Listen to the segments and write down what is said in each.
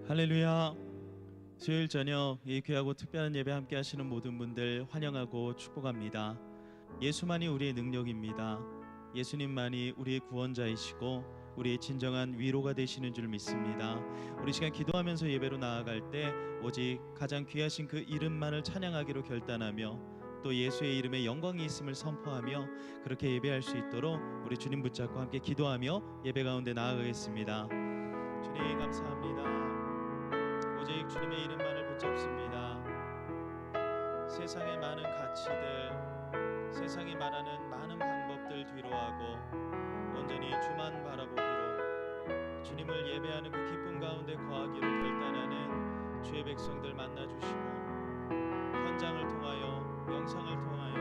할렐루야. 수요일 저녁 이 귀하고 특별한 예배 함께 하시는 모든 분들 환영하고 축복합니다. 예수만이 우리의 능력입니다. 예수님만이 우리의 구원자이시고 우리의 진정한 위로가 되시는 줄 믿습니다. 우리 시간 기도하면서 예배로 나아갈 때 오직 가장 귀하신 그 이름만을 찬양하기로 결단하며 또 예수의 이름에 영광이 있음을 선포하며 그렇게 예배할 수 있도록 우리 주님 붙잡고 함께 기도하며 예배 가운데 나아가겠습니다. 주님 감사합니다. 오직 주님의 이름만을 붙잡습니다. 세상의 많은 가치들, 세상이 말하는 많은 방법들 뒤로하고 온전히 주만 바라보기로 주님을 예배하는 그 기쁨 가운데 거하기로 결단하는 주의 백성들 만나주시고 현장을 통하여 영상을 통하여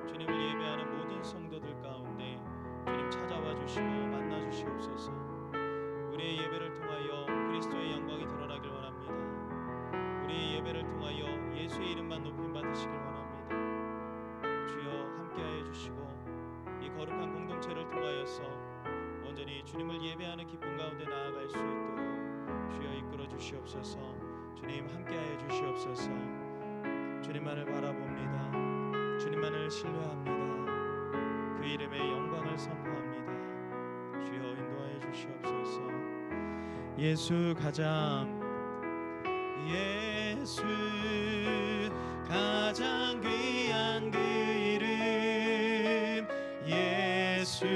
주님을 예배하는 모든 성도들 가운데 주님 찾아와 주시고 만나 주시옵소서. 우리의 예배를 통하여 그리스도의 영광이 드러나길 원합니다. 우리의 예배를 통하여 예수의 이름만 높임 받으시길 원합니다. 주여 함께하여 주시고 이 거룩한 공동체를 통하여서 온전히 주님을 예배하는 기쁨 가운데 나아갈 수 있도록 주여 이끌어 주시옵소서. 주님 함께하여 주시옵소서. 주님만을 바라봅니다. 주님만을 신뢰합니다. 그 이름의 영광을 선포합니다. 주여 인도하여 주시옵소서. 예수 가장 귀한 그 이름 예수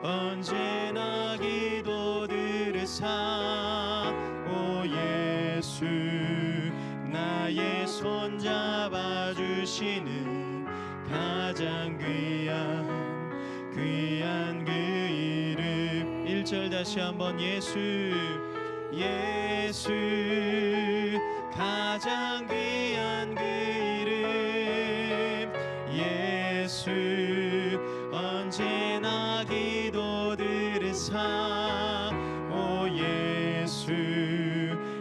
언제나 기도 들으사 오 예수 나의 손 잡아주시는 가장 귀한 그 이름 1절 다시 한번 예수 가장 귀한 그 이름 예수 언제나 기도 들으사 오 예수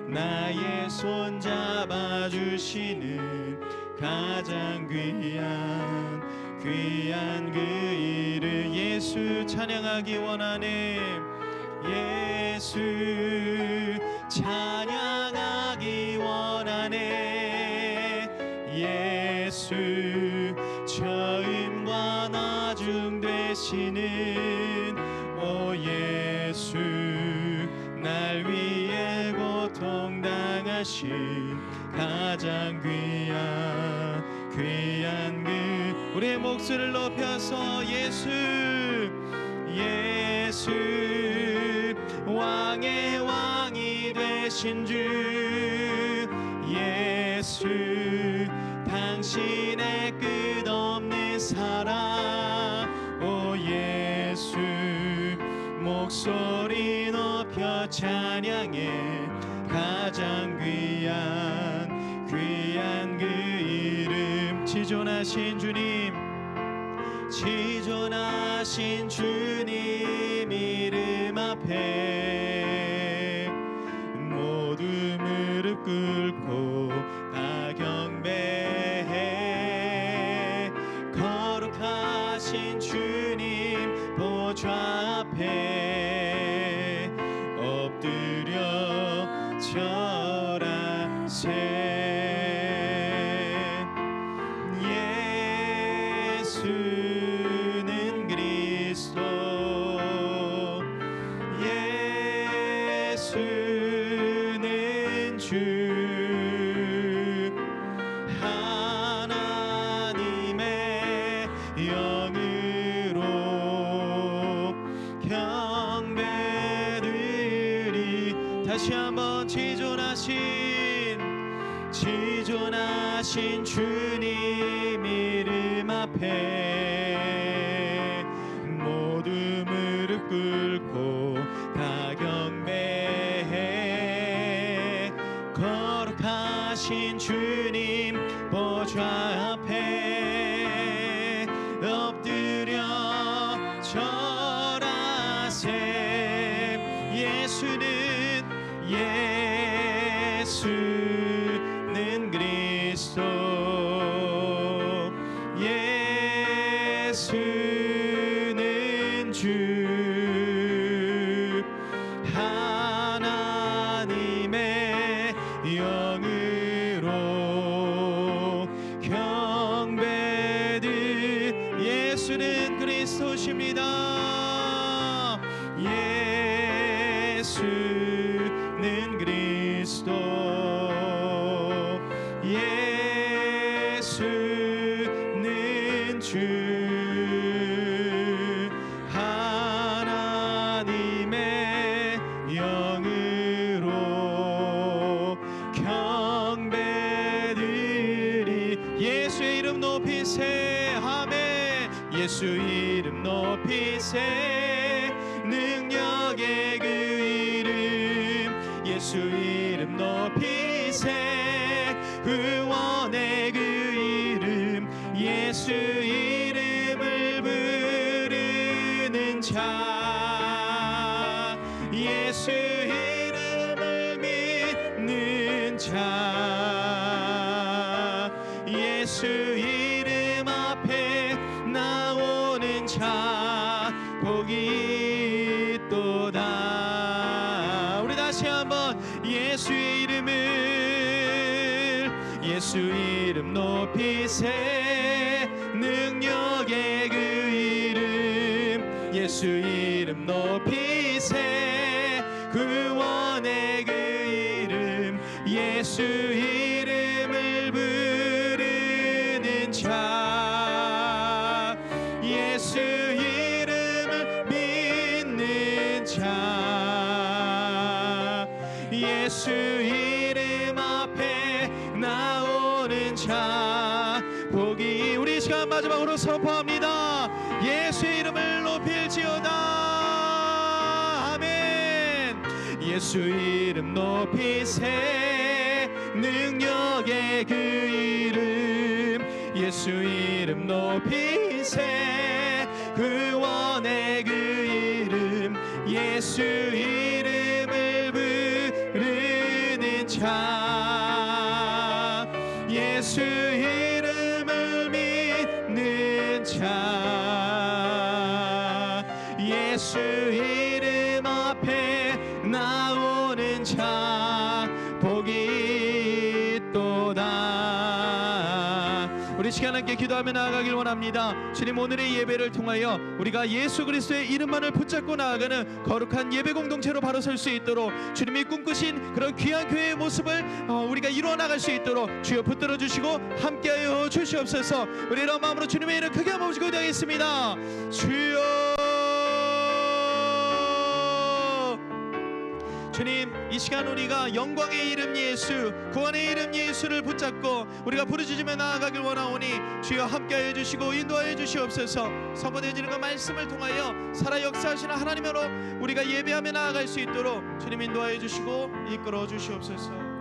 나의 손 잡아주시는 가장 귀한 그 이름 예수 찬양하기 원하네 예수 찬양하기 원하네 예수 처음과 나중 되시는 오 예수 날 위해 고통당하신 가장 귀한 그 우리의 목소리를 높여서 예수 왕의 왕이 되신 주 예수 당신의 끝없는 사랑 오 예수 목소리 높여 찬양해 가장 귀한 그 이름 지존하신 주님 이름 앞에 모두 무릎 꿇고 다 경배해 거룩하신 주님 보좌 앞에 엎드려 절하세 예수는 그리스도 예수는 주 하나님의 영으로 경배드리 다시 한번 지존하신 주님 이름 앞에 모두 무릎 꿇고 다 경배해 거룩하신 주님 보좌 앞에 엎드려 절하세 예수는 그리스도 예수는 주 하나님의 그리스도 예수는 주 하나님의 영으로 경배드리 예수의 이름 높이세 아멘 예수 이름 높이세 능력의 그 이름 예수 이름 높이세 구원의 그 이름 예수 이름을 부르는 자 예수 이름을 믿는 자 예수 이름 앞에 나오는 자 복이 있도다 우리 다시 한번 예수의 이름을 예수 이름 높이세 능력의 그 이름 예수 이름 높이세 구원의 그 이름 예수 이름을 부르는 자 예수 이름을 믿는 자 예수 이름 앞에 나오는 자 복이 우리 시간 마지막으로 선포합니다 예수의 이름을 높일지어다 아멘 예수 이름 높이세 능력의 그 이름 예수 이름 높이세 구원의 그 이름 예수 이름을 부르는 자 예수 이름을 믿는 자 예수 이름 앞에 나오는 자 복이 있도다 우리 시간 함께 기도하며 나아가길 원합니다 주님 오늘의 예배를 통하여 우리가 예수 그리스도의 이름만을 붙잡고 나아가는 거룩한 예배 공동체로 바로 설 수 있도록 주님이 꿈꾸신 그런 귀한 교회의 모습을 우리가 이루어 나갈 수 있도록 주여 붙들어 주시고 함께하여 주시옵소서 우리 이런 마음으로 주님의 이름 크게 한번 모시고 기도하겠습니다 주여 주님 이 시간 우리가 영광의 이름 예수 구원의 이름 예수를 붙잡고 우리가 부르짖으며 나아가길 원하오니 주여 함께하여 주시고 인도하여 주시옵소서 선포되어지는 그 말씀을 통하여 살아 역사하시는 하나님으로 우리가 예배하며 나아갈 수 있도록 주님 인도하여 주시고 이끌어 주시옵소서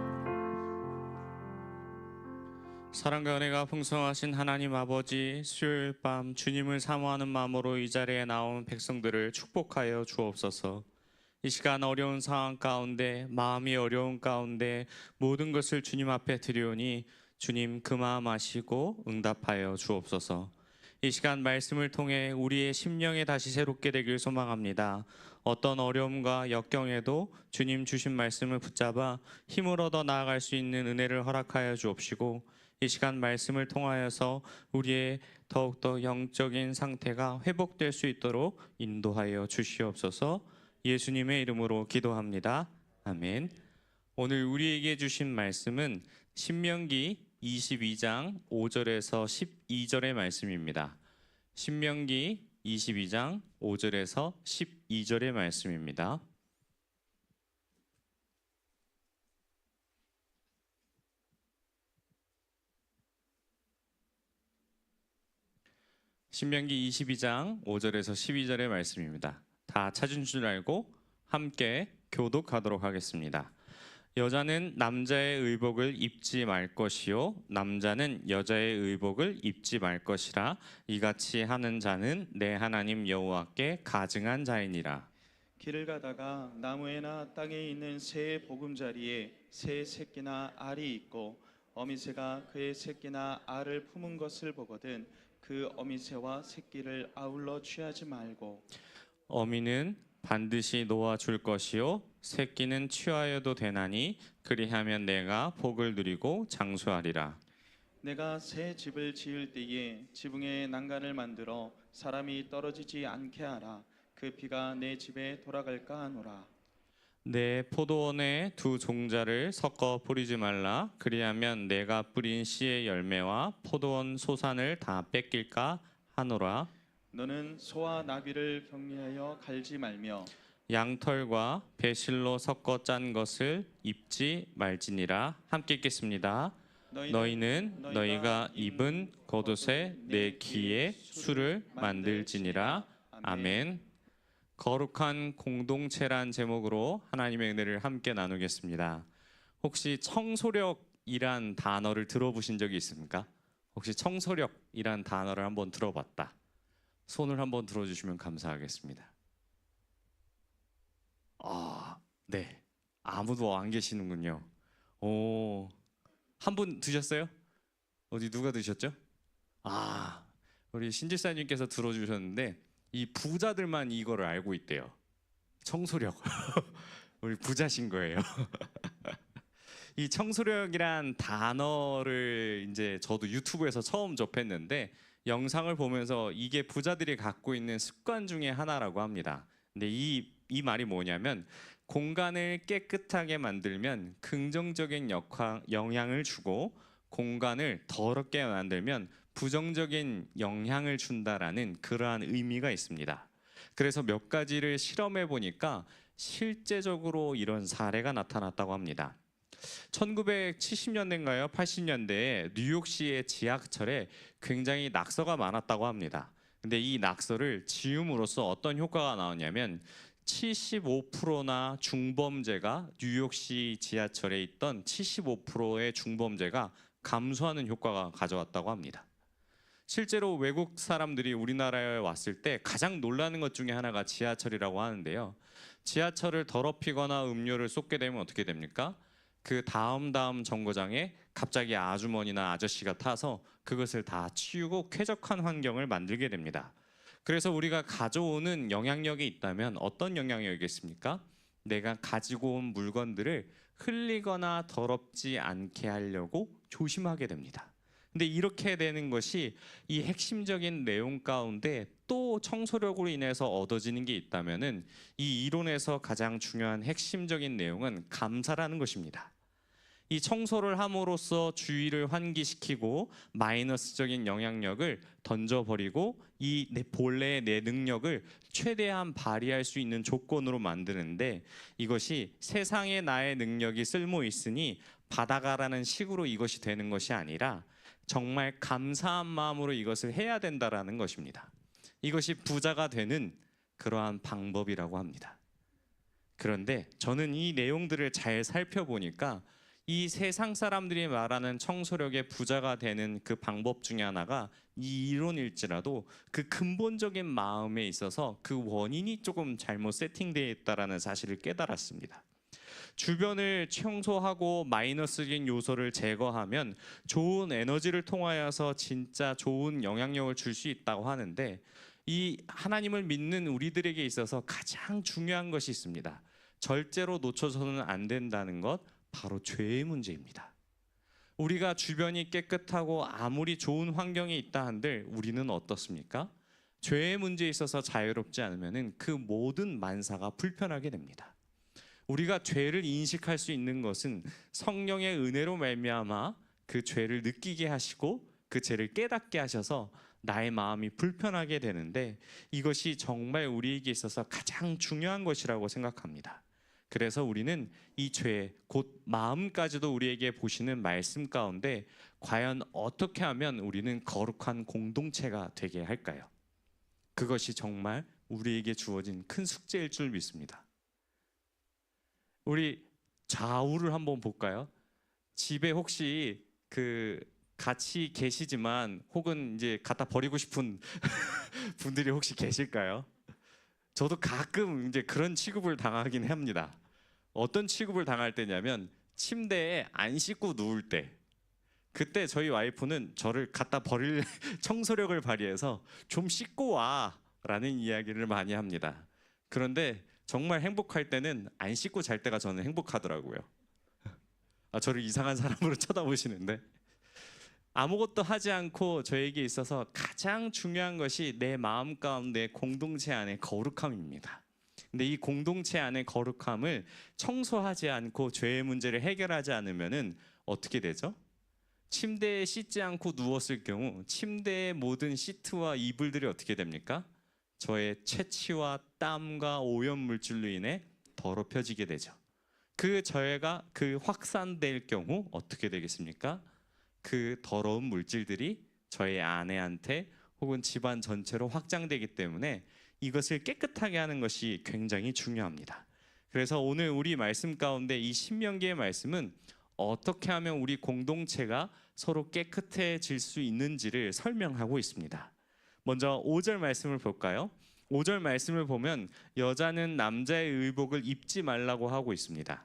사랑과 은혜가 풍성하신 하나님 아버지 수요일 밤 주님을 사모하는 마음으로 이 자리에 나온 백성들을 축복하여 주옵소서 이 시간 어려운 상황 가운데 마음이 어려운 가운데 모든 것을 주님 앞에 드리오니 주님 그 마음 아시고 응답하여 주옵소서 이 시간 말씀을 통해 우리의 심령이 다시 새롭게 되길 소망합니다 어떤 어려움과 역경에도 주님 주신 말씀을 붙잡아 힘을 얻어 나아갈 수 있는 은혜를 허락하여 주옵시고 이 시간 말씀을 통하여서 우리의 더욱더 영적인 상태가 회복될 수 있도록 인도하여 주시옵소서 예수님의 이름으로 기도합니다. 아멘. 오늘 우리에게 주신 말씀은 신명기 22장 5절에서 12절의 말씀입니다. 신명기 22장 5절에서 12절의 말씀입니다. 신명기 22장 5절에서 12절의 말씀입니다. 다 찾은 줄 알고 함께 교독하도록 하겠습니다. 여자는 남자의 의복을 입지 말 것이요 남자는 여자의 의복을 입지 말 것이라 이같이 하는 자는 내 하나님 여호와께 가증한 자이니라. 길을 가다가 나무에나 땅에 있는 새의 보금자리에 새의 새끼나 알이 있고 어미새가 그의 새끼나 알을 품은 것을 보거든 그 어미새와 새끼를 아울러 취하지 말고 어미는 반드시 놓아줄 것이요 새끼는 취하여도 되나니 그리하면 내가 복을 누리고 장수하리라. 내가 새 집을 지을 때에 지붕에 난간을 만들어 사람이 떨어지지 않게 하라. 그 비가 내 집에 돌아갈까 하노라. 내 포도원에 두 종자를 섞어 뿌리지 말라. 그리하면 내가 뿌린 씨의 열매와 포도원 소산을 다 뺏길까 하노라. 너는 소와 나귀를 격리하여 갈지 말며 양털과 배실로 섞어 짠 것을 입지 말지니라. 함께 읽겠습니다. 너희는 너희가 입은 겉옷에 내 귀에 술을 만들지니라. 아멘. 거룩한 공동체란 제목으로 하나님의 은혜를 함께 나누겠습니다. 혹시 청소력이란 단어를 들어보신 적이 있습니까? 혹시 청소력이란 단어를 한번 들어봤다. 손을 한번 들어주시면 감사하겠습니다. 네. 아무도 안 계시는군요. 한 분 드셨어요? 어디 누가 드셨죠? 우리 신지사님께서 들어주셨는데 이 부자들만 이거를 알고 있대요. 청소력. 우리 부자신 거예요. 이 청소력이란 단어를 이제 저도 유튜브에서 처음 접했는데 영상을 보면서 이게 부자들이 갖고 있는 습관 중에 하나라고 합니다. 근데 이 말이 뭐냐면 공간을 깨끗하게 만들면 긍정적인 영향을 주고 공간을 더럽게 만들면 부정적인 영향을 준다라는 그러한 의미가 있습니다. 그래서 몇 가지를 실험해 보니까 실제적으로 이런 사례가 나타났다고 합니다. 1970년대인가요? 80년대에 뉴욕시의 지하철에 굉장히 낙서가 많았다고 합니다. 근데 이 낙서를 지움으로써 어떤 효과가 나오냐면 75%나 중범죄가 뉴욕시 지하철에 있던 75%의 중범죄가 감소하는 효과가 가져왔다고 합니다. 실제로 외국 사람들이 우리나라에 왔을 때 가장 놀라는 것 중에 하나가 지하철이라고 하는데요. 지하철을 더럽히거나 음료를 쏟게 되면 어떻게 됩니까? 그 다음 정거장에 갑자기 아주머니나 아저씨가 타서 그것을 다 치우고 쾌적한 환경을 만들게 됩니다. 그래서 우리가 가져오는 영향력이 있다면 어떤 영향력이겠습니까? 내가 가지고 온 물건들을 흘리거나 더럽지 않게 하려고 조심하게 됩니다. 근데 이렇게 되는 것이 이 핵심적인 내용 가운데 또 청소력으로 인해서 얻어지는 게 있다면은 이 이론에서 가장 중요한 핵심적인 내용은 감사라는 것입니다. 이 청소를 함으로써 주의를 환기시키고 마이너스적인 영향력을 던져버리고 이 본래의 내 능력을 최대한 발휘할 수 있는 조건으로 만드는데 이것이 세상에 나의 능력이 쓸모 있으니 받아가라는 식으로 이것이 되는 것이 아니라 정말 감사한 마음으로 이것을 해야 된다라는 것입니다. 이것이 부자가 되는 그러한 방법이라고 합니다. 그런데 저는 이 내용들을 잘 살펴보니까 이 세상 사람들이 말하는 청소력의 부자가 되는 그 방법 중에 하나가 이 이론일지라도 그 근본적인 마음에 있어서 그 원인이 조금 잘못 세팅되어 있다는 사실을 깨달았습니다. 주변을 청소하고 마이너스적인 요소를 제거하면 좋은 에너지를 통하여서 진짜 좋은 영향력을 줄 수 있다고 하는데 이 하나님을 믿는 우리들에게 있어서 가장 중요한 것이 있습니다. 절대로 놓쳐서는 안 된다는 것, 바로 죄의 문제입니다. 우리가 주변이 깨끗하고 아무리 좋은 환경에 있다 한들 우리는 어떻습니까? 죄의 문제에 있어서 자유롭지 않으면 그 모든 만사가 불편하게 됩니다. 우리가 죄를 인식할 수 있는 것은 성령의 은혜로 말미암아 그 죄를 느끼게 하시고 그 죄를 깨닫게 하셔서 나의 마음이 불편하게 되는데 이것이 정말 우리에게 있어서 가장 중요한 것이라고 생각합니다. 그래서 우리는 이 죄, 곧 마음까지도 우리에게 보시는 말씀 가운데 과연 어떻게 하면 우리는 거룩한 공동체가 되게 할까요? 그것이 정말 우리에게 주어진 큰 숙제일 줄 믿습니다. 우리 좌우를 한번 볼까요? 집에 혹시 같이 계시지만 혹은 이제 갖다 버리고 싶은 분들이 혹시 계실까요? 저도 가끔 이제 그런 취급을 당하긴 합니다. 어떤 취급을 당할 때냐면 침대에 안 씻고 누울 때, 그때 저희 와이프는 저를 갖다 버릴 청소력을 발휘해서 좀 씻고 와라는 이야기를 많이 합니다. 그런데 정말 행복할 때는 안 씻고 잘 때가 저는 행복하더라고요. 저를 이상한 사람으로 쳐다보시는데 아무것도 하지 않고 저에게 있어서 가장 중요한 것이 내 마음 가운데 공동체 안의 거룩함입니다. 근데 이 공동체 안의 거룩함을 청소하지 않고 죄의 문제를 해결하지 않으면은 어떻게 되죠? 침대에 씻지 않고 누웠을 경우 침대의 모든 시트와 이불들이 어떻게 됩니까? 저의 채취와 땀과 오염 물질로 인해 더럽혀지게 되죠. 그 저해가 그 확산될 경우 어떻게 되겠습니까? 그 더러운 물질들이 저의 아내한테 혹은 집안 전체로 확장되기 때문에 이것을 깨끗하게 하는 것이 굉장히 중요합니다. 그래서 오늘 우리 말씀 가운데 이 신명기의 말씀은 어떻게 하면 우리 공동체가 서로 깨끗해질 수 있는지를 설명하고 있습니다. 먼저 5절 말씀을 볼까요? 5절 말씀을 보면 여자는 남자의 의복을 입지 말라고 하고 있습니다.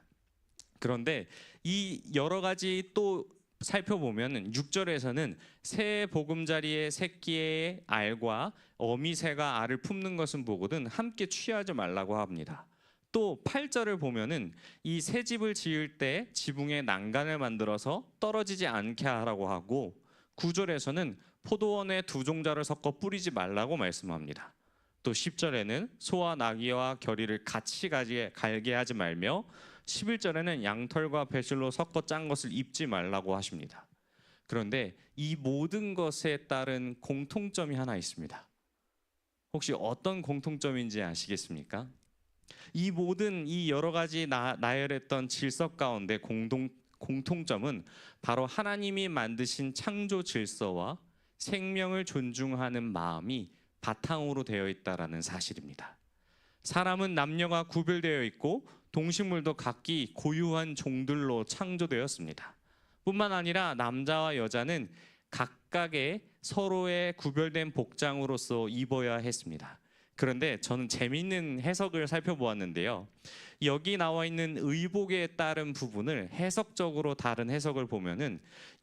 그런데 이 여러 가지 또 살펴보면 6절에서는 새 보금자리의 새끼의 알과 어미새가 알을 품는 것은 보거든 함께 취하지 말라고 합니다. 또 8절을 보면은 이 새 집을 지을 때 지붕에 난간을 만들어서 떨어지지 않게 하라고 하고 9절에서는 포도원에 두 종자를 섞어 뿌리지 말라고 말씀합니다. 또 10절에는 소와 나귀와 겨리를 같이 갈게 하지 말며 11절에는 양털과 배실로 섞어 짠 것을 입지 말라고 하십니다. 그런데 이 모든 것에 따른 공통점이 하나 있습니다. 혹시 어떤 공통점인지 아시겠습니까? 이 모든 이 여러 가지 나열했던 질서 가운데 공통점은 바로 하나님이 만드신 창조 질서와 생명을 존중하는 마음이 바탕으로 되어 있다라는 사실입니다. 사람은 남녀가 구별되어 있고 동식물도 각기 고유한 종들로 창조되었습니다. 뿐만 아니라 남자와 여자는 각각의 서로의 구별된 복장으로서 입어야 했습니다. 그런데 저는 재미있는 해석을 살펴보았는데요. 여기 나와 있는 의복에 따른 부분을 해석적으로 다른 해석을 보면은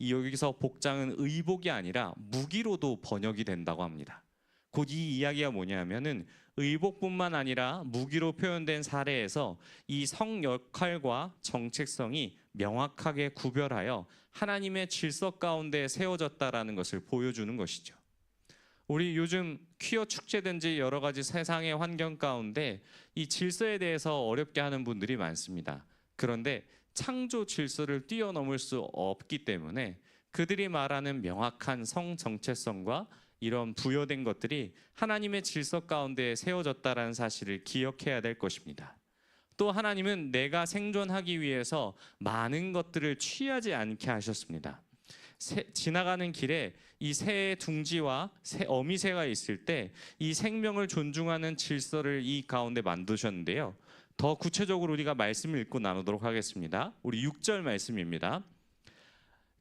여기서 복장은 의복이 아니라 무기로도 번역이 된다고 합니다. 곧 이 이야기가 뭐냐면은 의복뿐만 아니라 무기로 표현된 사례에서 이 성 역할과 정체성이 명확하게 구별하여 하나님의 질서 가운데 세워졌다라는 것을 보여주는 것이죠. 우리 요즘 퀴어 축제든지 여러 가지 세상의 환경 가운데 이 질서에 대해서 어렵게 하는 분들이 많습니다. 그런데 창조 질서를 뛰어넘을 수 없기 때문에 그들이 말하는 명확한 성 정체성과 이런 부여된 것들이 하나님의 질서 가운데 세워졌다는 사실을 기억해야 될 것입니다. 또 하나님은 내가 생존하기 위해서 많은 것들을 취하지 않게 하셨습니다. 지나가는 길에 이 새의 둥지와 어미새가 있을 때 이 생명을 존중하는 질서를 이 가운데 만드셨는데요. 더 구체적으로 우리가 말씀을 읽고 나누도록 하겠습니다. 우리 6절 말씀입니다.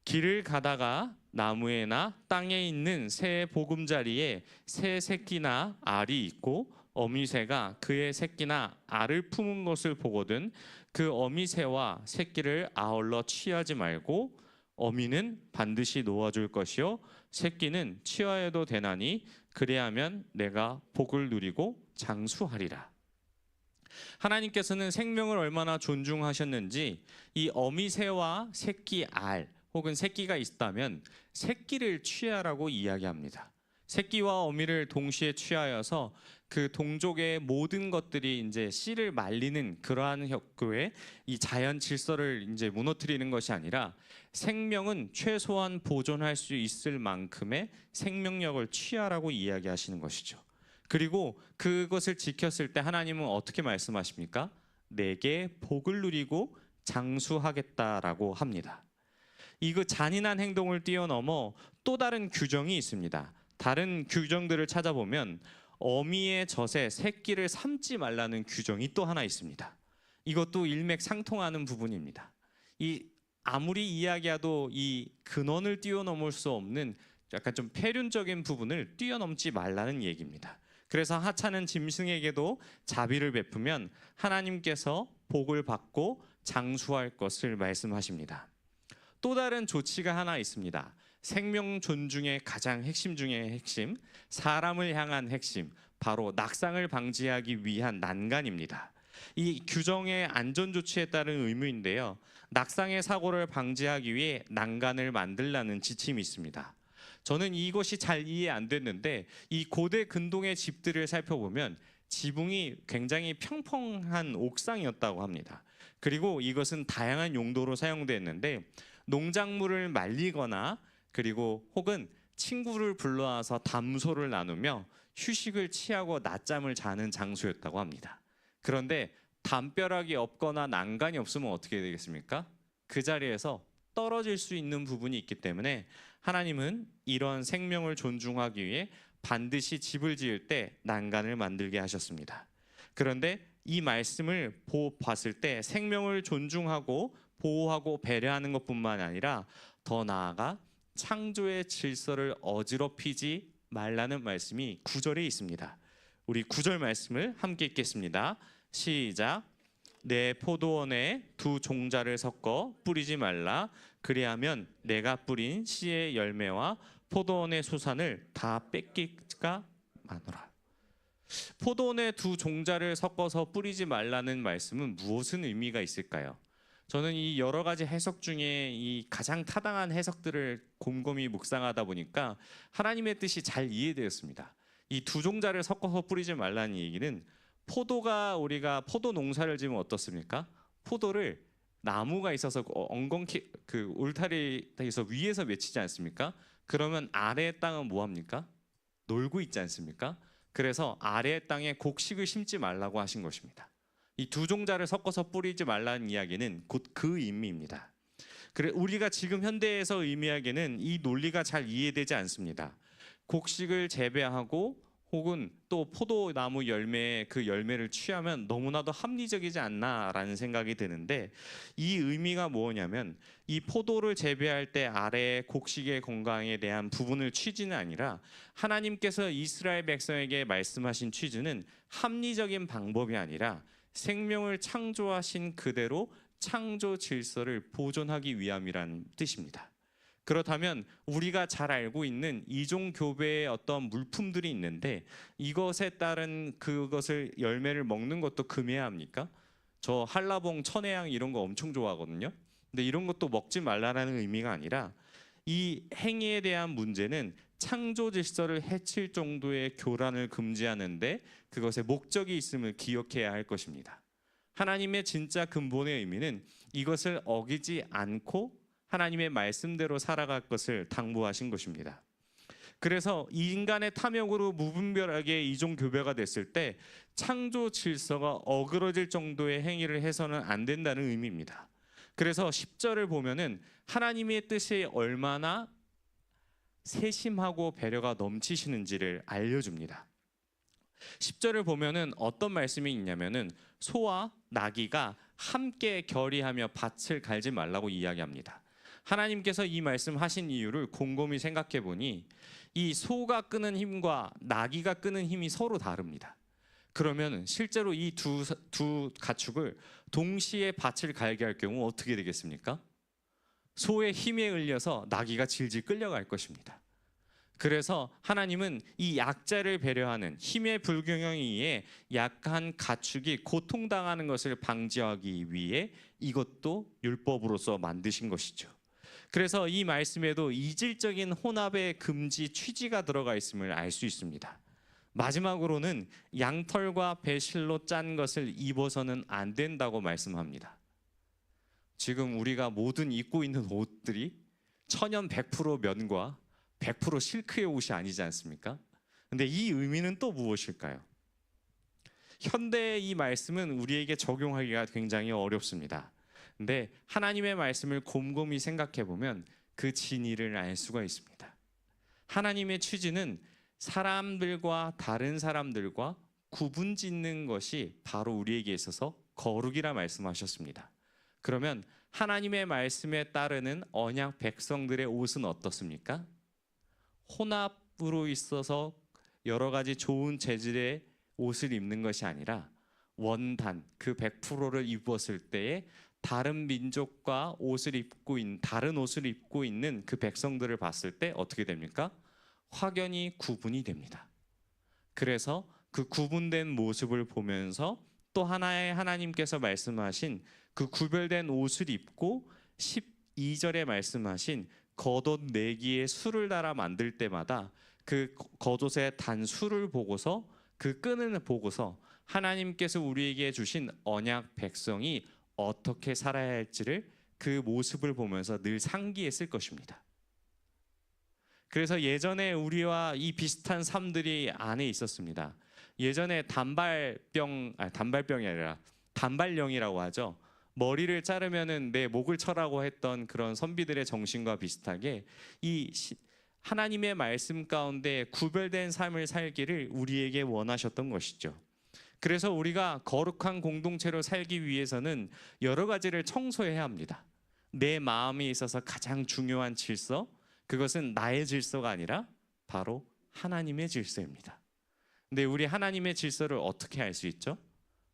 길을 가다가 나무에나 땅에 있는 새의 보금자리에 새 새끼나 알이 있고 어미새가 그의 새끼나 알을 품은 것을 보거든 그 어미새와 새끼를 아울러 취하지 말고 어미는 반드시 놓아줄 것이요 새끼는 취하여도 되나니 그리하면 내가 복을 누리고 장수하리라. 하나님께서는 생명을 얼마나 존중하셨는지 이 어미새와 새끼 알 혹은 새끼가 있다면 새끼를 취하라고 이야기합니다. 새끼와 어미를 동시에 취하여서 그 동족의 모든 것들이 이제 씨를 말리는 그러한 격구에 이 자연 질서를 이제 무너뜨리는 것이 아니라 생명은 최소한 보존할 수 있을 만큼의 생명력을 취하라고 이야기하시는 것이죠. 그리고 그것을 지켰을 때 하나님은 어떻게 말씀하십니까? 내게 복을 누리고 장수하겠다라고 합니다. 이거 잔인한 행동을 뛰어넘어 또 다른 규정이 있습니다. 다른 규정들을 찾아보면 어미의 젖에 새끼를 삶지 말라는 규정이 또 하나 있습니다. 이것도 일맥상통하는 부분입니다. 이 아무리 이야기해도 이 근원을 뛰어넘을 수 없는 약간 좀 폐륜적인 부분을 뛰어넘지 말라는 얘기입니다. 그래서 하찮은 짐승에게도 자비를 베푸면 하나님께서 복을 받고 장수할 것을 말씀하십니다. 또 다른 조치가 하나 있습니다. 생명 존중의 가장 핵심 중의 핵심, 사람을 향한 핵심, 바로 낙상을 방지하기 위한 난간입니다. 이 규정의 안전 조치에 따른 의무인데요. 낙상의 사고를 방지하기 위해 난간을 만들라는 지침이 있습니다. 저는 이것이 잘 이해 안 됐는데 이 고대 근동의 집들을 살펴보면 지붕이 굉장히 평평한 옥상이었다고 합니다. 그리고 이것은 다양한 용도로 사용됐는데 농작물을 말리거나 그리고 혹은 친구를 불러와서 담소를 나누며 휴식을 취하고 낮잠을 자는 장소였다고 합니다. 그런데 담벼락이 없거나 난간이 없으면 어떻게 되겠습니까? 그 자리에서 떨어질 수 있는 부분이 있기 때문에 하나님은 이런 생명을 존중하기 위해 반드시 집을 지을 때 난간을 만들게 하셨습니다. 그런데 이 말씀을 봤을 때 생명을 존중하고 보호하고 배려하는 것뿐만 아니라 더 나아가 창조의 질서를 어지럽히지 말라는 말씀이 9절에 있습니다. 우리 9절 말씀을 함께 읽겠습니다. 시작. 내 포도원에 두 종자를 섞어 뿌리지 말라. 그리하면 내가 뿌린 씨의 열매와 포도원의 수산을 다 뺏기가 마노라. 포도원에 두 종자를 섞어서 뿌리지 말라는 말씀은 무엇은 의미가 있을까요? 저는 이 여러 가지 해석 중에 이 가장 타당한 해석들을 곰곰이 묵상하다 보니까 하나님의 뜻이 잘 이해되었습니다. 이 두 종자를 섞어서 뿌리지 말라는 얘기는 포도가 우리가 포도 농사를 지으면 어떻습니까? 포도를 나무가 있어서 엉겅퀴 그 울타리에서 위에서 맺히지 않습니까? 그러면 아래의 땅은 뭐 합니까? 놀고 있지 않습니까? 그래서 아래의 땅에 곡식을 심지 말라고 하신 것입니다. 이 두 종자를 섞어서 뿌리지 말라는 이야기는 곧 그 의미입니다. 그래 우리가 지금 현대에서 의미하기에는 이 논리가 잘 이해되지 않습니다. 곡식을 재배하고 혹은 또 포도나무 열매의 그 열매를 취하면 너무나도 합리적이지 않나라는 생각이 드는데 이 의미가 뭐냐면 이 포도를 재배할 때 아래의 곡식의 건강에 대한 부분을 취지는 아니라 하나님께서 이스라엘 백성에게 말씀하신 취지는 합리적인 방법이 아니라 생명을 창조하신 그대로 창조 질서를 보존하기 위함이라는 뜻입니다. 그렇다면 우리가 잘 알고 있는 이종 교배의 어떤 물품들이 있는데 이것에 따른 그것을 열매를 먹는 것도 금해야 합니까? 저 한라봉, 천혜향 이런 거 엄청 좋아하거든요. 근데 이런 것도 먹지 말라라는 의미가 아니라 이 행위에 대한 문제는 창조 질서를 해칠 정도의 교란을 금지하는데 그것의 목적이 있음을 기억해야 할 것입니다. 하나님의 진짜 근본의 의미는 이것을 어기지 않고 하나님의 말씀대로 살아갈 것을 당부하신 것입니다. 그래서 인간의 탐욕으로 무분별하게 이종 교배가 됐을 때 창조 질서가 어그러질 정도의 행위를 해서는 안 된다는 의미입니다. 그래서 10절을 보면은 하나님의 뜻이 얼마나 세심하고 배려가 넘치시는지를 알려줍니다. 10절을 보면은 어떤 말씀이 있냐면은 소와 나귀가 함께 결의하며 밭을 갈지 말라고 이야기합니다. 하나님께서 이 말씀하신 이유를 곰곰이 생각해 보니 이 소가 끄는 힘과 나귀가 끄는 힘이 서로 다릅니다. 그러면 실제로 이 두 가축을 동시에 밭을 갈게 할 경우 어떻게 되겠습니까? 소의 힘에 의려서 나귀가 질질 끌려갈 것입니다. 그래서 하나님은 이 약자를 배려하는 힘의 불균형에 의해 약한 가축이 고통당하는 것을 방지하기 위해 이것도 율법으로서 만드신 것이죠. 그래서 이 말씀에도 이질적인 혼합의 금지 취지가 들어가 있음을 알 수 있습니다. 마지막으로는 양털과 배실로 짠 것을 입어서는 안 된다고 말씀합니다. 지금 우리가 모든 입고 있는 옷들이 천연 100% 면과 100% 실크의 옷이 아니지 않습니까? 근데 이 의미는 또 무엇일까요? 현대의 이 말씀은 우리에게 적용하기가 굉장히 어렵습니다. 근데 하나님의 말씀을 곰곰이 생각해 보면 그 진리를 알 수가 있습니다. 하나님의 취지는 사람들과 다른 사람들과 구분 짓는 것이 바로 우리에게 있어서 거룩이라 말씀하셨습니다. 그러면 하나님의 말씀에 따르는 언약 백성들의 옷은 어떻습니까? 혼합으로 있어서 여러 가지 좋은 재질의 옷을 입는 것이 아니라 원단 그 100%를 입었을 때에 다른 민족과 다른 옷을 입고 있는 그 백성들을 봤을 때 어떻게 됩니까? 확연히 구분이 됩니다. 그래서 그 구분된 모습을 보면서 또 하나의 하나님께서 말씀하신 그 구별된 옷을 입고 12절에 말씀하신 겉옷 4개의 술을 달아 만들 때마다 그 겉옷의 단수를 보고서 그 끈을 보고서 하나님께서 우리에게 주신 언약 백성이 어떻게 살아야 할지를 그 모습을 보면서 늘 상기했을 것입니다. 그래서 예전에 우리와 이 비슷한 삶들이 안에 있었습니다. 예전에 단발병이 아니라 단발령이라고 하죠. 머리를 자르면은 내 목을 쳐라고 했던 그런 선비들의 정신과 비슷하게 하나님의 말씀 가운데 구별된 삶을 살기를 우리에게 원하셨던 것이죠. 그래서 우리가 거룩한 공동체로 살기 위해서는 여러 가지를 청소해야 합니다. 내 마음에 있어서 가장 중요한 질서, 그것은 나의 질서가 아니라 바로 하나님의 질서입니다. 근데 우리 하나님의 질서를 어떻게 알 수 있죠?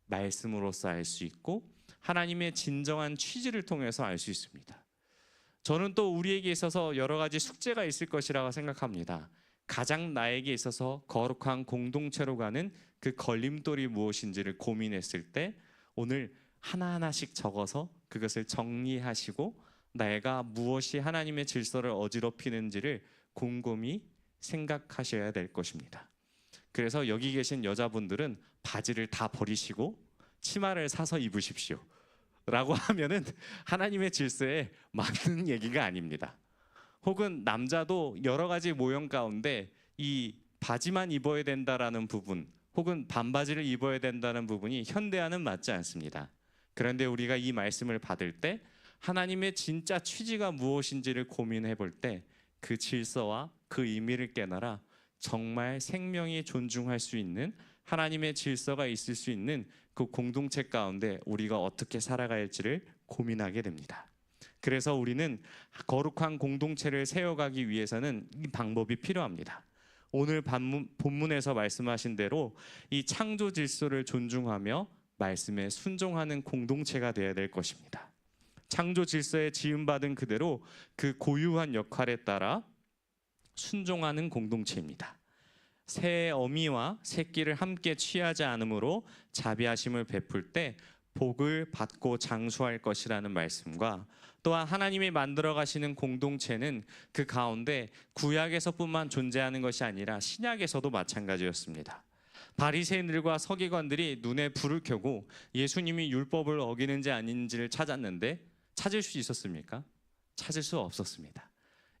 말씀으로써 알 수 있고 하나님의 진정한 취지를 통해서 알 수 있습니다. 저는 또 우리에게 있어서 여러 가지 숙제가 있을 것이라고 생각합니다. 가장 나에게 있어서 거룩한 공동체로 가는 그 걸림돌이 무엇인지를 고민했을 때 오늘 하나하나씩 적어서 그것을 정리하시고 내가 무엇이 하나님의 질서를 어지럽히는지를 곰곰이 생각하셔야 될 것입니다. 그래서 여기 계신 여자분들은 바지를 다 버리시고 치마를 사서 입으십시오 라고 하면은 하나님의 질서에 맞는 얘기가 아닙니다. 혹은 남자도 여러 가지 모형 가운데 이 바지만 입어야 된다라는 부분 혹은 반바지를 입어야 된다는 부분이 현대와는 맞지 않습니다. 그런데 우리가 이 말씀을 받을 때 하나님의 진짜 취지가 무엇인지를 고민해 볼 때 그 질서와 그 의미를 깨달아 정말 생명이 존중할 수 있는 하나님의 질서가 있을 수 있는 그 공동체 가운데 우리가 어떻게 살아갈지를 고민하게 됩니다. 그래서 우리는 거룩한 공동체를 세워가기 위해서는 이 방법이 필요합니다. 오늘 본문에서 말씀하신 대로 이 창조 질서를 존중하며 말씀에 순종하는 공동체가 되어야 될 것입니다. 창조 질서에 지음받은 그대로 그 고유한 역할에 따라 순종하는 공동체입니다. 새 어미와 새끼를 함께 취하지 않으므로 자비하심을 베풀 때 복을 받고 장수할 것이라는 말씀과 또한 하나님이 만들어 가시는 공동체는 그 가운데 구약에서뿐만 존재하는 것이 아니라 신약에서도 마찬가지였습니다. 바리새인들과 서기관들이 눈에 불을 켜고 예수님이 율법을 어기는지 아닌지를 찾았는데 찾을 수 있었습니까? 찾을 수 없었습니다.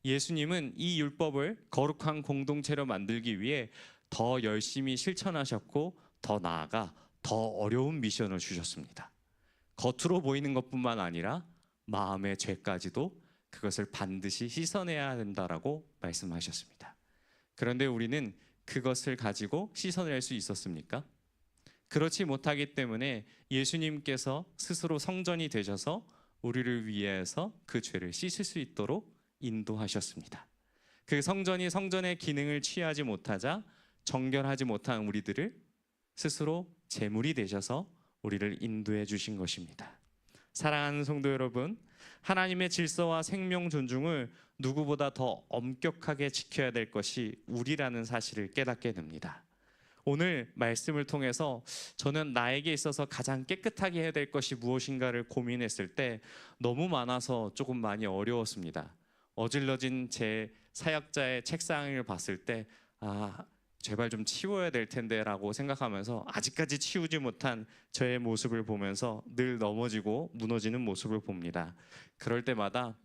예수님은 이 율법을 거룩한 공동체로 만들기 위해 더 열심히 실천하셨고 더 나아가 더 어려운 미션을 주셨습니다. 겉으로 보이는 것뿐만 아니라 마음의 죄까지도 그것을 반드시 씻어내야 된다라고 말씀하셨습니다. 그런데 우리는 그것을 가지고 씻어낼 수 있었습니까? 그렇지 못하기 때문에 예수님께서 스스로 성전이 되셔서 우리를 위해서 그 죄를 씻을 수 있도록 인도하셨습니다. 그 성전이 성전의 기능을 취하지 못하자 정결하지 못한 우리들을 스스로 제물이 되셔서 우리를 인도해 주신 것입니다. 사랑하는 성도 여러분, 하나님의 질서와 생명 존중을 누구보다 더 엄격하게 지켜야 될 것이 우리라는 사실을 깨닫게 됩니다. 오늘 말씀을 통해서 저는 나에게 있어서 가장 깨끗하게 해야 될 것이 무엇인가를 고민했을 때 너무 많아서 조금 많이 어려웠습니다. 어질러진 제 사역자의 책상을 봤을 때 제발 좀 치워야 될 텐데 라고 생각하면서 아직까지 치우지 못한 저의 모습을 보면서 늘 넘어지고 무너지는 모습을 봅니다. 그럴 때마다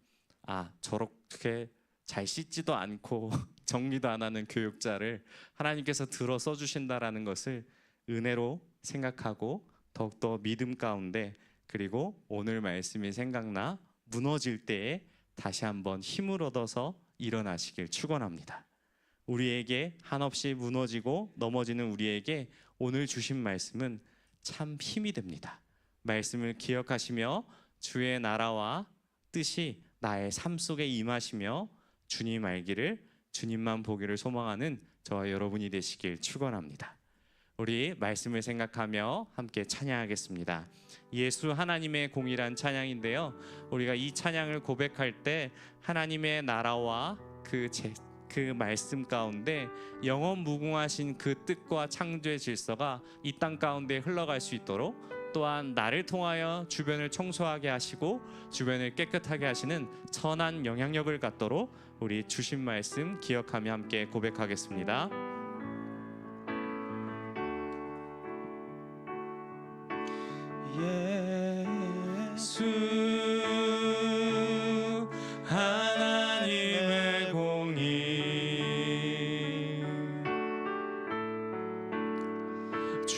저렇게 잘 씻지도 않고 정리도 안 하는 교육자를 하나님께서 들어 써주신다라는 것을 은혜로 생각하고 더욱더 믿음 가운데 그리고 오늘 말씀이 생각나 무너질 때에 다시 한번 힘을 얻어서 일어나시길 축원합니다. 우리에게 한없이 무너지고 넘어지는 우리에게 오늘 주신 말씀은 참 힘이 됩니다. 말씀을 기억하시며 주의 나라와 뜻이 나의 삶 속에 임하시며 주님 알기를 주님만 보기를 소망하는 저와 여러분이 되시길 축원합니다. 우리 말씀을 생각하며 함께 찬양하겠습니다. 예수 하나님의 공이란 찬양인데요. 우리가 이 찬양을 고백할 때 하나님의 나라와 그 말씀 가운데 영원 무궁하신 그 뜻과 창조의 질서가 이 땅 가운데 흘러갈 수 있도록 또한 나를 통하여 주변을 청소하게 하시고 주변을 깨끗하게 하시는 선한 영향력을 갖도록 우리 주신 말씀 기억하며 함께 고백하겠습니다.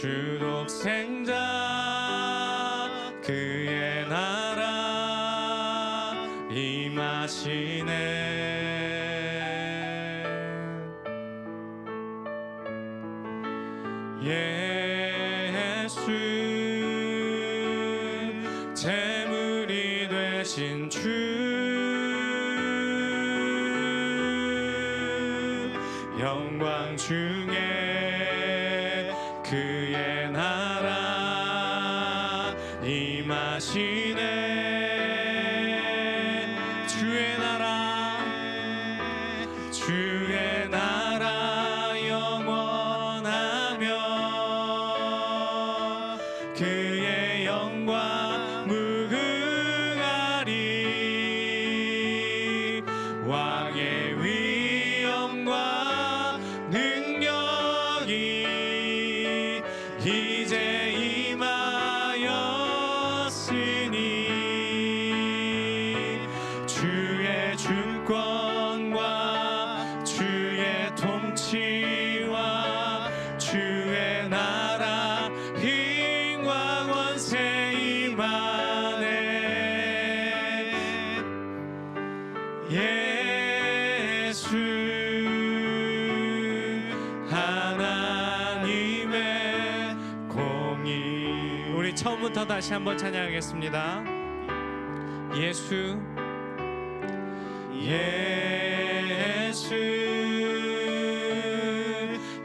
주 독생자 그의 나라 임하시네. 예수 제물이 되신 주 영광 중에 그의 나라 임하시네. 주의 나라 주의 나라 영원하며 그의 영광 무궁하리. 왕의 위엄과 능력이 이제 임하였으니 주의 주권과 주의 통치와 주의 나라 힘과 권세 임하네. 예수 하나님의 공의. 우리 처음부터 다시 한번 찬양하겠습니다. 예수 예수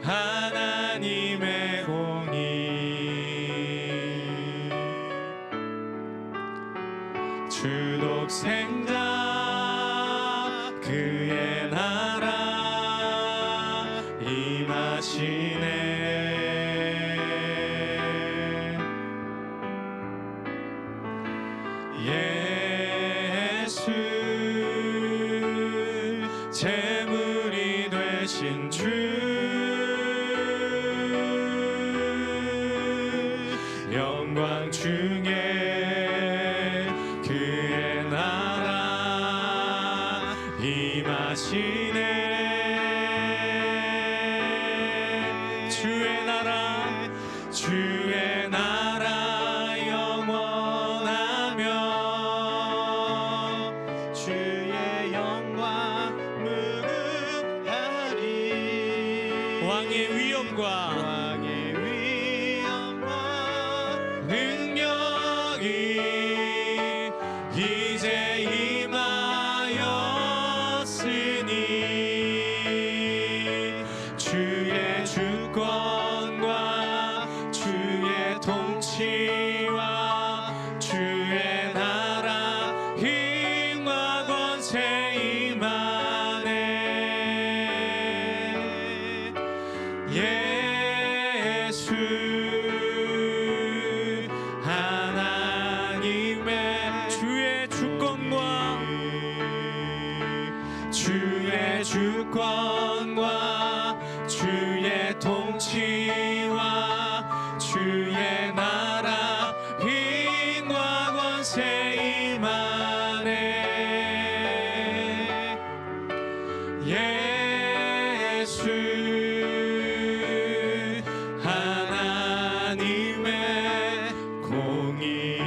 하나님의 공의 주 독생자 그의 나라 임하시네. 예수 제물이 되신 주 영광 중에 그의 나라 임하시네. 주의 나라 주의 나라 영원하며 주의 영광 무궁하리. 왕의 위엄과 능력이 이제 임하였으니 주의 주권과 주의 통치와 주의 나라 힘과 권세 임하네. 예수 하나님의 주의 주권과 주의 주권과 주의 통치와 주의 나라 힘과 권세 임하네. 예수 하나님의 공의.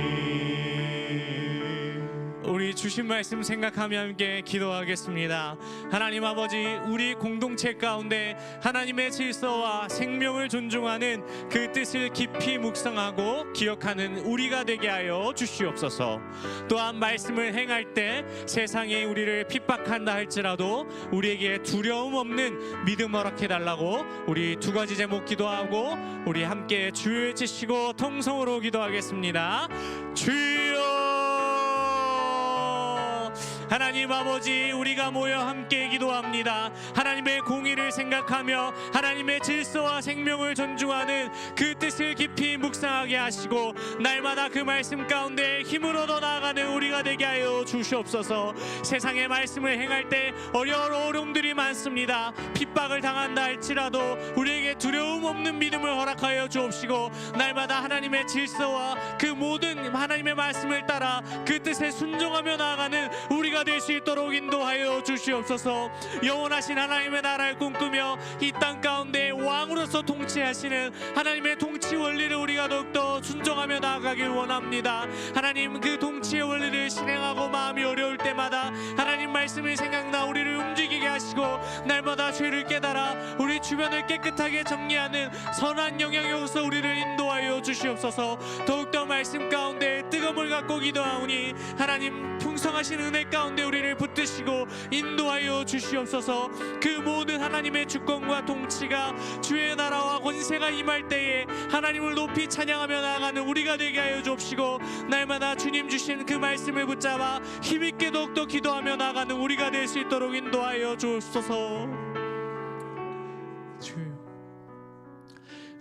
우리 주신 말씀 생각하며 함께 기도하겠습니다. 하나님 아버지, 우리 공동체 가운데 하나님의 질서와 생명을 존중하는 그 뜻을 깊이 묵상하고 기억하는 우리가 되게 하여 주시옵소서. 또한 말씀을 행할 때 세상이 우리를 핍박한다 할지라도 우리에게 두려움 없는 믿음 허락해달라고 우리 두 가지 제목 기도하고 우리 함께 주를 외치시고 통성으로 기도하겠습니다. 주여. 하나님 아버지, 우리가 모여 함께 기도합니다. 하나님의 공의를 생각하며 하나님의 질서와 생명을 존중하는 그 뜻을 깊이 묵상하게 하시고 날마다 그 말씀 가운데 힘을 얻어 나아가는 우리가 되게 하여 주시옵소서. 세상의 말씀을 행할 때 어려움들이 많습니다. 핍박을 당한다 할지라도 우리에게 두려움 없는 믿음을 허락하여 주옵시고 날마다 하나님의 질서와 그 모든 하나님의 말씀을 따라 그 뜻에 순종하며 나아가는 우리가 우리가 될 수 있도록 인도하여 주시옵소서. 영원하신 하나님의 나라를 꿈꾸며 이 땅 가운데 왕으로서 통치하시는 하나님의 통치 원리를 우리가 더욱더 순종하며 나아가길 원합니다. 하나님, 그 통치의 원리를 실행하고 마음이 어려울 때마다 하나님 말씀이 생각나 우리를 움직이게 하시고, 날마다 죄를 깨달아 우리 주변을 깨끗하게 정리하는 선한 영향으로서 우리를 인도하여 주시옵소서. 더욱더 말씀 가운데 뜨거움을 갖고 기도하오니 하나님, 풍성하신 은혜 가운데 우리를 붙드시고 인도하여 주시옵소서. 그 모든 하나님의 주권과 통치가 주의 나라와 권세가 임할 때에 하나님을 높이 찬양하며 나아가는 우리가 되게 하여 주옵시고, 날마다 주님 주신 그 말씀을 붙잡아 힘있게 더욱더 기도하며 나아가는 우리가 될 수 있도록 인도하여 주옵소서. 주여,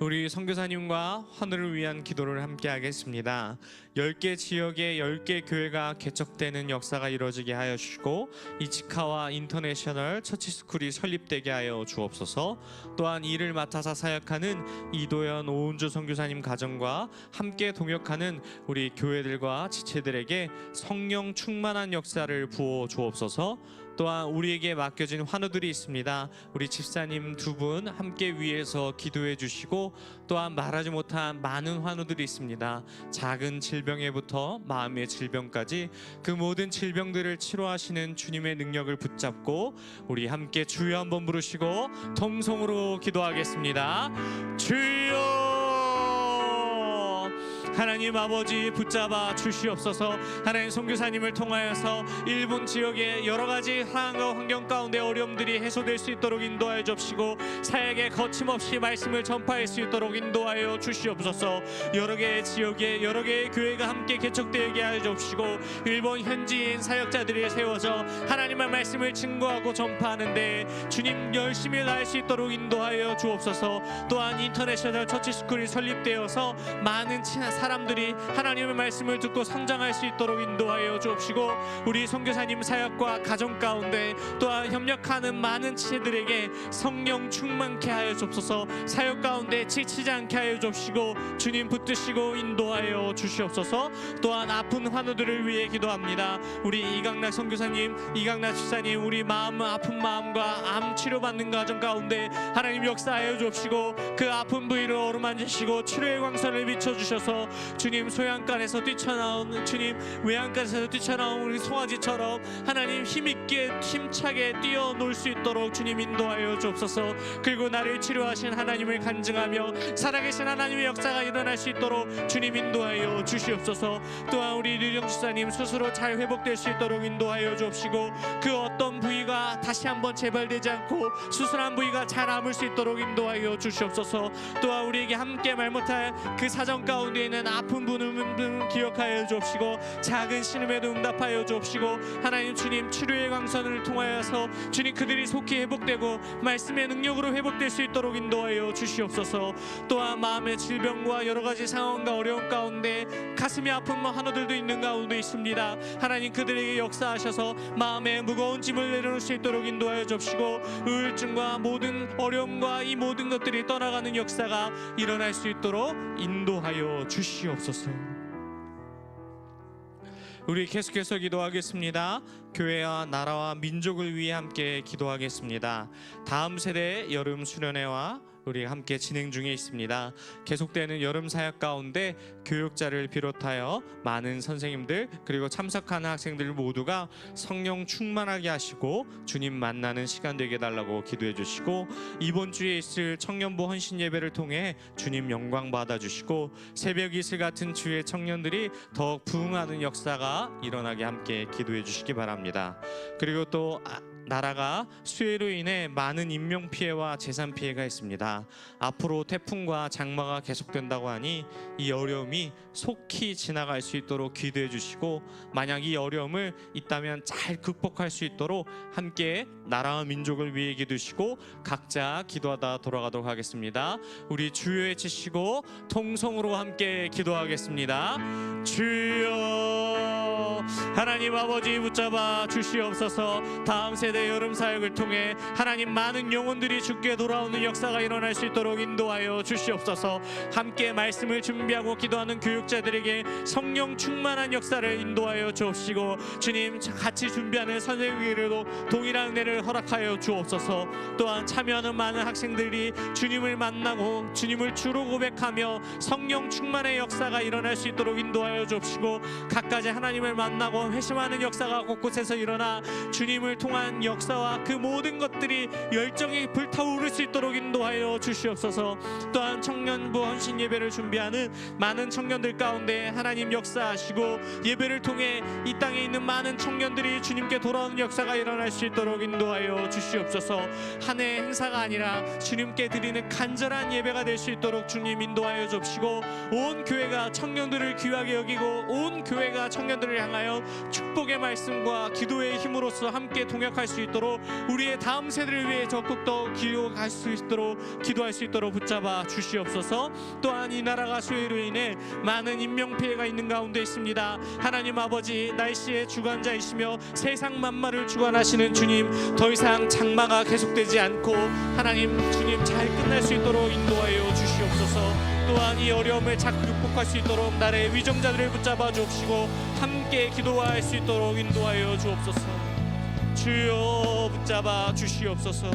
우리 선교사님과 하늘을 위한 기도를 함께 하겠습니다. 10개 지역에 10개 교회가 개척되는 역사가 이루어지게 하여 주시고, 이치카와 인터내셔널 처치스쿨이 설립되게 하여 주옵소서. 또한 이를 맡아서 사역하는 이도현 오은주 선교사님 가정과 함께 동역하는 우리 교회들과 지체들에게 성령 충만한 역사를 부어 주옵소서. 또한 우리에게 맡겨진 환우들이 있습니다. 우리 집사님 2분 함께 위에서 기도해 주시고, 또한 말하지 못한 많은 환우들이 있습니다. 작은 질병에부터 마음의 질병까지 그 모든 질병들을 치료하시는 주님의 능력을 붙잡고 우리 함께 주여 한번 부르시고 통성으로 기도하겠습니다. 주여, 하나님 아버지 붙잡아 주시옵소서. 하나님, 선교사님을 통하여서 일본 지역의 여러 가지 상황과 환경 가운데 어려움들이 해소될 수 있도록 인도하여 주시고, 사역에 거침없이 말씀을 전파할 수 있도록 인도하여 주시옵소서. 여러 개의 지역에 여러 개의 교회가 함께 개척되게 하여 주시고, 일본 현지인 사역자들이 세워져 하나님의 말씀을 증거하고 전파하는데 주님 열심히 나을 수 있도록 인도하여 주옵소서. 또한 인터내셔널 처치스쿨이 설립되어서 많은 사람들이 하나님의 말씀을 듣고 성장할 수 있도록 인도하여 주옵시고, 우리 선교사님 사역과 가정 가운데 또한 협력하는 많은 지체들에게 성령 충만케 하여 주옵소서. 사역 가운데 지치지 않게 하여 주옵시고 주님 붙드시고 인도하여 주시옵소서. 또한 아픈 환우들을 위해 기도합니다. 우리 이강락 선교사님, 이강락 집사님, 우리 마음 아픈 마음과 암 치료받는 가정 가운데 하나님 역사하여 주옵시고, 그 아픈 부위를 어루만지시고 치료의 광선을 비춰주셔서 주님 소양간에서 뛰쳐나온, 주님 외양간에서 뛰쳐나온 우리 송아지처럼 하나님 힘있게 힘차게 뛰어놀 수 있도록 주님 인도하여 주옵소서. 그리고 나를 치료하신 하나님을 간증하며 살아계신 하나님의 역사가 일어날 수 있도록 주님 인도하여 주시옵소서. 또한 우리 류정 집사님 스스로 잘 회복될 수 있도록 인도하여 주옵시고, 그 어떤 부위가 다시 한번 재발되지 않고 수술한 부위가 잘 아물 수 있도록 인도하여 주시옵소서. 또한 우리에게 함께 말 못할 그 사정 가운데 있는 아픈 분을 기억하여 주옵시고, 작은 신음에도 응답하여 주옵시고, 하나님 주님 치료의 광선을 통하여서 주님 그들이 속히 회복되고 말씀의 능력으로 회복될 수 있도록 인도하여 주시옵소서. 또한 마음의 질병과 여러 가지 상황과 어려움 가운데 가슴이 아픈 환우들도 있는 가운데 있습니다. 하나님 그들에게 역사하셔서 마음의 무거운 짐을 내려놓을 수 있도록 인도하여 주옵시고, 우울증과 모든 어려움과 이 모든 것들이 떠나가는 역사가 일어날 수 있도록 인도하여 주시옵소서. 우리 계속해서 기도하겠습니다. 교회와 나라와 민족을 위해 함께 기도하겠습니다. 다음 세대의 여름 수련회와 우리 함께 진행 중에 있습니다. 계속되는 여름 사역 가운데 교육자를 비롯하여 많은 선생님들 그리고 참석하는 학생들 모두가 성령 충만하게 하시고 주님 만나는 시간 되게 달라고 기도해 주시고, 이번 주에 있을 청년부 헌신 예배를 통해 주님 영광 받아 주시고, 새벽 이슬 같은 주의 청년들이 더욱 부흥하는 역사가 일어나게 함께 기도해 주시기 바랍니다. 그리고 또 나라가 수해로 인해 많은 인명 피해와 재산 피해가 있습니다. 앞으로 태풍과 장마가 계속된다고 하니 이 어려움이 속히 지나갈 수 있도록 기도해 주시고, 만약 이 어려움을 있다면 잘 극복할 수 있도록 함께 나라와 민족을 위해 기도하시고 각자 기도하다 돌아가도록 하겠습니다. 우리 주여 외치시고 통성으로 함께 기도하겠습니다. 주여, 하나님 아버지 붙잡아 주시옵소서. 다음 세대 세대 여름 사역을 통해 하나님 많은 영혼들이 주께 돌아오는 역사가 일어날 수 있도록 인도하여 주시옵소서. 함께 말씀을 준비하고 기도하는 교육자들에게 성령 충만한 역사를 인도하여 주옵시고, 주님 같이 준비하는 선생님에게도 동일한 은혜를 허락하여 주옵소서. 또한 참여하는 많은 학생들이 주님을 만나고 주님을 주로 고백하며 성령 충만의 역사가 일어날 수 있도록 인도하여 주옵시고, 각가지 하나님을 만나고 회심하는 역사가 곳곳에서 일어나 주님을 통한 역사와 그 모든 것들이 열정이 불타오를 수 있도록 인도하여 주시옵소서. 또한 청년부 헌신 예배를 준비하는 많은 청년들 가운데 하나님 역사하시고, 예배를 통해 이 땅에 있는 많은 청년들이 주님께 돌아오는 역사가 일어날 수 있도록 인도하여 주시옵소서. 한 해 행사가 아니라 주님께 드리는 간절한 예배가 될 수 있도록 주님 인도하여 주옵시고, 온 교회가 청년들을 귀하게 여기고 온 교회가 청년들을 향하여 축복의 말씀과 기도의 힘으로써 함께 동역할 수 있도록, 우리의 다음 세대를 위해 적극 더 기도할 수 있도록 기도할 수 있도록 붙잡아 주시옵소서. 또한 이 나라가 수해로 인해 많은 인명피해가 있는 가운데 있습니다. 하나님 아버지, 날씨의 주관자이시며 세상 만마를 주관하시는 주님, 더 이상 장마가 계속되지 않고 하나님 주님 잘 끝날 수 있도록 인도하여 주시옵소서. 또한 이 어려움을 잘 극복할 수 있도록 나라의 위정자들을 붙잡아 주옵시고, 함께 기도할 수 있도록 인도하여 주옵소서. 주여 붙잡아 주시옵소서.